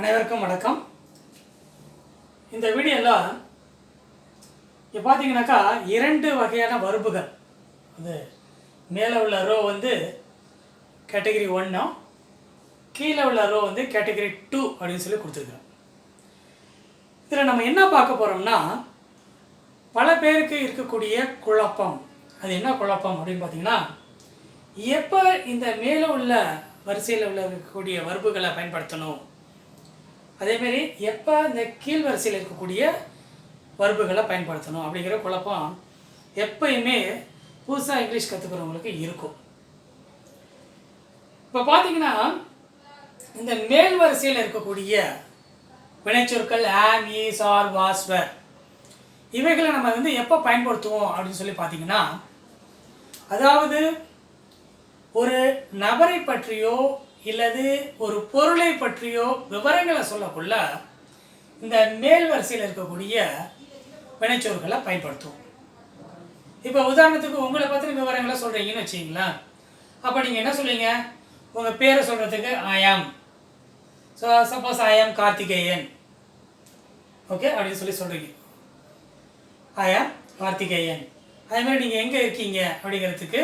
அனைவருக்கும் வணக்கம். இந்த வீடியோவில் இப்போ பார்த்தீங்கன்னாக்கா 2 வகையான வர்புகள், அது மேலே உள்ள ரோ வந்து கேட்டகரி 1, கீழே உள்ள ரோ வந்து கேட்டகரி 2 அப்படின்னு சொல்லி கொடுத்துருக்குறோம். இதில் நம்ம என்ன பார்க்க போகிறோம்னா, பல பேருக்கு இருக்கக்கூடிய குழப்பம். அது என்ன குழப்பம் அப்படின்னு பார்த்தீங்கன்னா, எப்போ இந்த மேலே உள்ள வரிசையில் உள்ள இருக்கக்கூடிய வர்புகளை பயன்படுத்தணும், அதேமாரி எப்போ இந்த கீழ் வரிசையில் இருக்கக்கூடிய வர்புகளை பயன்படுத்தணும் அப்படிங்கிற குழப்பம் எப்பயுமே புதுசாக இங்கிலீஷ் கற்றுக்கிறவங்களுக்கு இருக்கும். இப்போ பார்த்தீங்கன்னா, இந்த மேல் வரிசையில் இருக்கக்கூடிய வினைச்சொற்கள் ஆம், ஈஸ், ஆர், வாஸ், வேர், இவைகளை நம்ம வந்து எப்போ பயன்படுத்துவோம் அப்படின்னு சொல்லி பார்த்தீங்கன்னா, அதாவது ஒரு நபரை பற்றியோ இல்லது ஒரு பொருளை பற்றியோ விவரங்களை சொல்லக்குள்ள இந்த மேல் வரிசையில் இருக்கக்கூடிய வினைச்சொற்களை பயன்படுத்துவோம். இப்போ உதாரணத்துக்கு உங்களை பற்றின விவரங்களை சொல்கிறீங்கன்னு வச்சிங்களேன். அப்போ நீங்கள் என்ன சொல்லுவீங்க? உங்கள் பேரை சொல்கிறதுக்கு ஐயாம். ஸோ சப்போஸ் ஐயாம் கார்த்திகேயன், ஓகே அப்படின்னு சொல்லி சொல்கிறீங்க. ஐயாம் கார்த்திகேயன். அதேமாதிரி நீங்கள் எங்கே இருக்கீங்க அப்படிங்கிறதுக்கு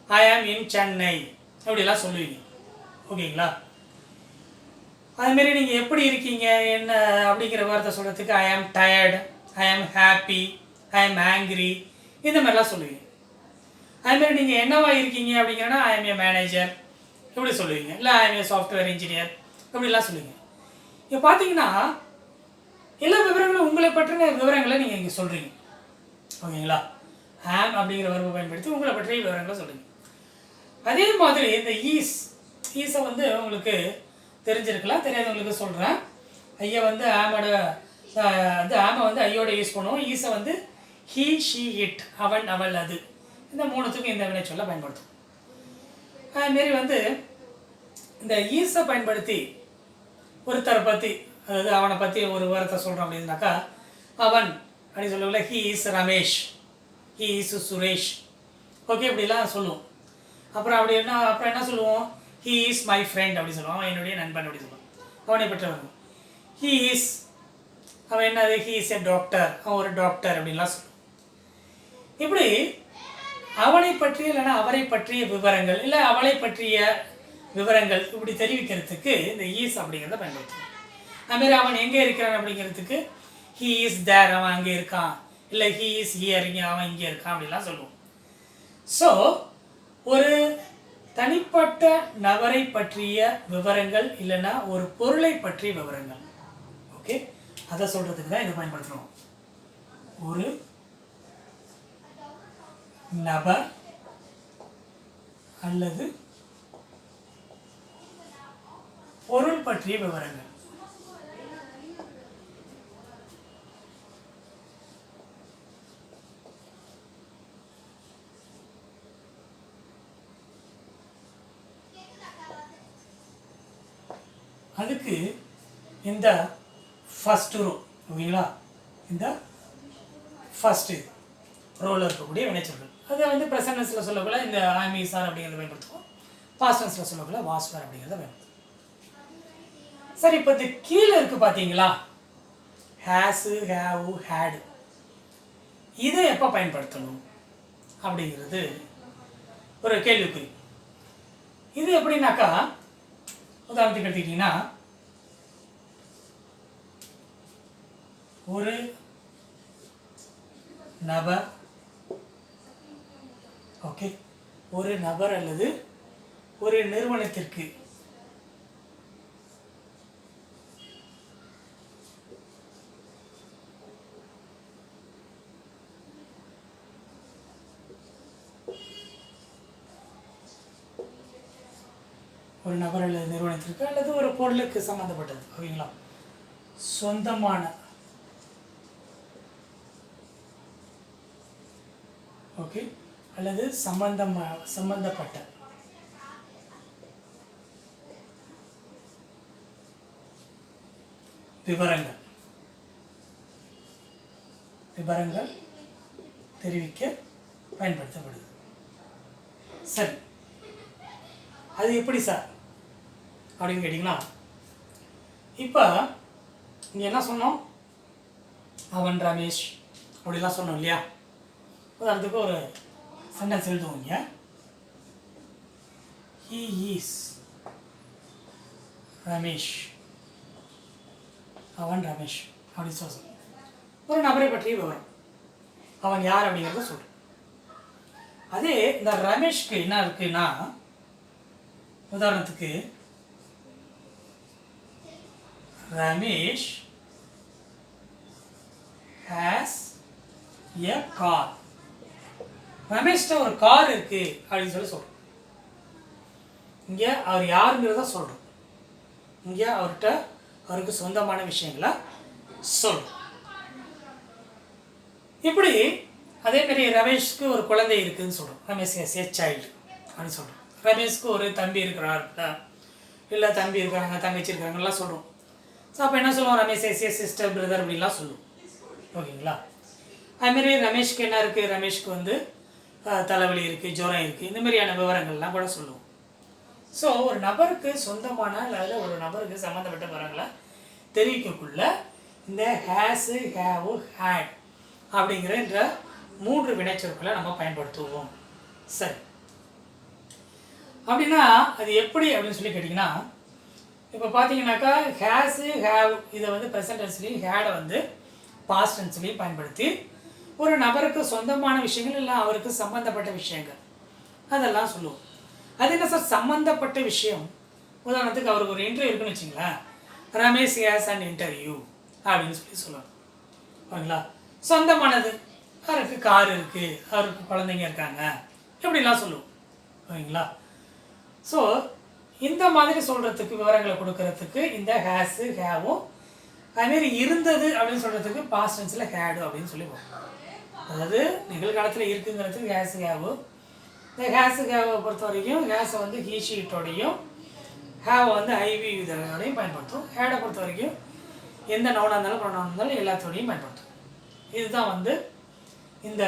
ஐயாம் இன் சென்னை அப்படிலாம் சொல்லுவீங்க, ஓகேங்களா? அதுமாரி நீங்கள் எப்படி இருக்கீங்க என்ன அப்படிங்கிற வார்த்தை சொல்கிறதுக்கு ஐ ஆம் டயர்டு, ஐ ஆம் ஹாப்பி, ஐ ஆம் ஆங்க்ரி, இந்த மாதிரிலாம் சொல்லுவீங்க. அதுமாரி நீங்கள் என்னவா இருக்கீங்க அப்படிங்கிறனா ஐ ஆம் ஏ மேனேஜர் இப்படி சொல்லுவீங்க, இல்லை ஐ ஆம் ஏ சாஃப்ட்வேர் இன்ஜினியர் இப்படிலாம் சொல்லுவீங்க. இப்போ பார்த்தீங்கன்னா எல்லா விவரங்களும் உங்களை பற்றின விவரங்களை நீங்கள் இங்கே சொல்கிறீங்க, ஓகேங்களா? ஆம் அப்படிங்கிற வர்பை பயன்படுத்தி உங்களை பற்றிய விவரங்களை சொல்கிறீங்க. அதே மாதிரி இந்த ஈஸை வந்து உங்களுக்கு தெரிஞ்சிருக்கலாம், தெரியாதவங்களுக்கு சொல்கிறேன். ஐயா வந்து ஆமோட இது ஆமை வந்து ஐயோட யூஸ் பண்ணுவோம். ஈஸை வந்து ஹீ, ஷீ, இட், அவன், அவள், அது, இந்த 3த்துக்கும் இந்த வினைச்சொல்லை பயன்படுத்தும். அதுமாரி வந்து இந்த ஈஸை பயன்படுத்தி ஒருத்தரை பற்றி, அதாவது அவனை பற்றி ஒரு வார்த்தை சொல்கிறோம் அப்படின்னாக்கா, அவன் அப்படின்னு சொல்லுவோம்ல, he is Ramesh, he is Suresh, okay இப்படிலாம் சொல்லுவோம். அப்புறம் என்ன சொல்லுவோம்? ஹீ இஸ் மை ஃப்ரெண்ட் அப்படி சொல்லுவோம், அவன் என்னுடைய நண்பன் அப்படி சொல்லுவான், அவனை பெற்றவன். ஹீ இஸ், அவன் என்னது? ஹீ இஸ் எ டாக்டர், அவன் ஒரு டாக்டர் அப்படின்லாம் சொல்லுவோம். இப்படி அவனை பற்றிய இல்லைன்னா அவரை பற்றிய விவரங்கள், இல்லை அவளை பற்றிய விவரங்கள் இப்படி தெரிவிக்கிறதுக்கு இந்த ஈஸ் அப்படிங்கிறத பயன்படுத்துவோம். அதுமாரி அவன் எங்கே இருக்கிறான் அப்படிங்கிறதுக்கு ஹீ இஸ் தேர், அவன் அங்கே இருக்கான், இல்லை ஹீ இஸ் ஹியர், இங்கே அவன் இங்கே இருக்கான் அப்படின்லாம் சொல்லுவோம். ஸோ ஒரு தனிப்பட்ட நபரை பற்றிய விவரங்கள் இல்லைன்னா ஒரு பொருளை பற்றிய விவரங்கள், ஓகே, அதை சொல்கிறதுக்கு தான் இதை பயன்படுத்துகிறோம். ஒரு நபர் அல்லது பொருள் பற்றிய விவரங்கள். அதுக்கு இந்த ஃபஸ்ட் ரோ, ஓகேங்களா, இந்த ஃபஸ்ட்டு ரோவில் இருக்கக்கூடிய வினைச்சொற்கள், அதை வந்து ப்ரெசன்ட் டென்ஸில் சொல்லக்குள்ள இந்த ஆம், ஈஸ், ஆர் அப்படிங்கிறத பயன்படுத்துவோம். பாஸ்ட் டென்ஸில் சொல்லக்குள்ள வாஸ், வேர் அப்படிங்கிறத பயன்படுத்துவோம். சரி, இப்போ இது கீழே இருக்குது பார்த்தீங்களா, ஹேஸு, ஹேவு, ஹேடு, இதை எப்போ பயன்படுத்தணும் அப்படிங்கிறது ஒரு கேள்விக்குறி. இது எப்படின்னாக்கா, உதாரணத்துக்கு எடுத்துக்கிட்டிங்கன்னா, ஒரு நபர், ஓகே, ஒரு நபர் அல்லது ஒரு நிறுவனத்திற்கு ஒரு நபர் அல்லது நிறுவனத்திற்கு அல்லது ஒரு பொருளுக்கு சம்மந்தப்பட்டது, ஓகேங்களா, சொந்தமான, ஓகே, அல்லது சம்பந்தப்பட்ட விவரங்கள் தெரிவிக்க பயன்படுத்தப்படுது. சரி, அது எப்படி சார் அப்படின்னு கேட்டிங்கன்னா, இப்போ இங்கே என்ன சொன்னோம், அவன் ரமேஷ் அப்படிலாம் சொன்னோம் இல்லையா. உதாரணத்துக்கு ஒரு சென்டென்ஸ் எழுதுவோம் இங்கே. ஹீ இஸ் ரமேஷ், அவன் ரமேஷ் அப்படின்னு சொல்ல ஒரு நபரை பற்றிய விவரம், அவன் யார் அப்படிங்கிறத சொல்கிறோம். அதே இந்த ரமேஷ்க்கு என்ன இருக்குன்னா, உதாரணத்துக்கு ரமேஷ் ஹேஸ் எ கார், ரமேஷ்ட ஒரு கார் இருக்கு அப்படின்னு சொல்லி சொல்றோம். இங்கே அவர் யாருங்கிறத சொல்றோம். இங்கே அவருக்கு சொந்தமான விஷயங்களை சொல்றோம். இப்படி அதே மாதிரி ரமேஷ்க்கு ஒரு குழந்தை இருக்குதுன்னு சொல்கிறோம். ரமேஷ் எஸ் ஏ சைல்டு அப்படின்னு சொல்கிறோம். ரமேஷ்க்கு ஒரு தம்பி இருக்கிறார், இல்லை தம்பி இருக்கிறாங்க, தங்கச்சி இருக்கிறாங்கலாம் சொல்கிறோம். ஸோ அப்போ என்ன சொல்லுவோம், Ramesh is a sister brother அப்படின்லாம் சொல்லுவோம். ஓகேங்களா. அதுமாரி ரமேஷ்க்கு என்ன இருக்குது, ரமேஷ்க்கு வந்து தலைவலி இருக்குது, ஜுரம் இருக்குது, இந்த மாதிரியான விவரங்கள்லாம் கூட சொல்லுவோம். ஸோ ஒரு நபருக்கு சொந்தமான அல்லது ஒரு நபருக்கு சம்மந்தப்பட்ட விவரங்களை தெரிவிக்கக்குள்ள இந்த ஹேஸு, ஹேவு, ஹேட் அப்படிங்கிற இந்த 3 வினைச்சொற்களை நம்ம பயன்படுத்துவோம். சரி, அப்படின்னா அது எப்படி அப்படின்னு சொல்லி கேட்டிங்கன்னா, இப்போ பார்த்தீங்கன்னாக்கா ஹேஸு, ஹேவ் இதை வந்து ப்ரெசன்ட் டென்ஸ்லையும், ஹேடை வந்து பாஸ்ட் டென்ஸ்லையும் பயன்படுத்தி ஒரு நபருக்கு சொந்தமான விஷயங்கள் இல்லை அவருக்கு சம்மந்தப்பட்ட விஷயங்கள் அதெல்லாம் சொல்லுவோம். அது என்ன சார் சம்மந்தப்பட்ட விஷயம்? உதாரணத்துக்கு அவருக்கு ஒரு இன்டர்வியூ இருக்குன்னு வச்சுங்களேன், ரமேஷ் ஹேஸ் அன் இன்டர்வியூ அப்படின்னு சொல்லி சொல்லுவாங்க. ஓகேங்களா. சொந்தமானது, அவருக்கு கார் இருக்குது, அவருக்கு குழந்தைங்க இருக்காங்க, இப்படிலாம் சொல்லுவோம். ஓகேங்களா. ஸோ இந்த மாதிரி சொல்கிறதுக்கு, விவரங்களை கொடுக்கறதுக்கு இந்த ஹேஸு, ஹேவும், அதுமாரி இருந்தது அப்படின்னு சொல்கிறதுக்கு பாஸ்ட் டென்ஸில் ஹேடு அப்படின்னு சொல்லிப்போம். அதாவது நிகழ்காலத்தில் இருக்குங்கிறதுக்கு ஹேஸு, ஹேவு. இந்த ஹேஸு, ஹேவை பொறுத்த வரைக்கும் ஹேஸை வந்து ஹீ ஷீட்டோடையும், ஹேவை வந்து ஐவி இதோடையும் பயன்படுத்தும். ஹேடை பொறுத்த வரைக்கும் எந்த நவுனாக இருந்தாலும் ப்ரொனவுனாக இருந்தாலும் எல்லாத்தோடையும் பயன்படுத்தும். இதுதான் வந்து இந்த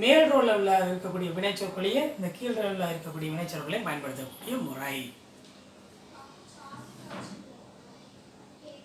மேல் ரோலில் இருக்கக்கூடிய வினைச்சொற்களையும் இந்த கீழ் ரோலில் இருக்கக்கூடிய வினைச்சொற்களையும் பயன்படுத்தக்கூடிய முறை.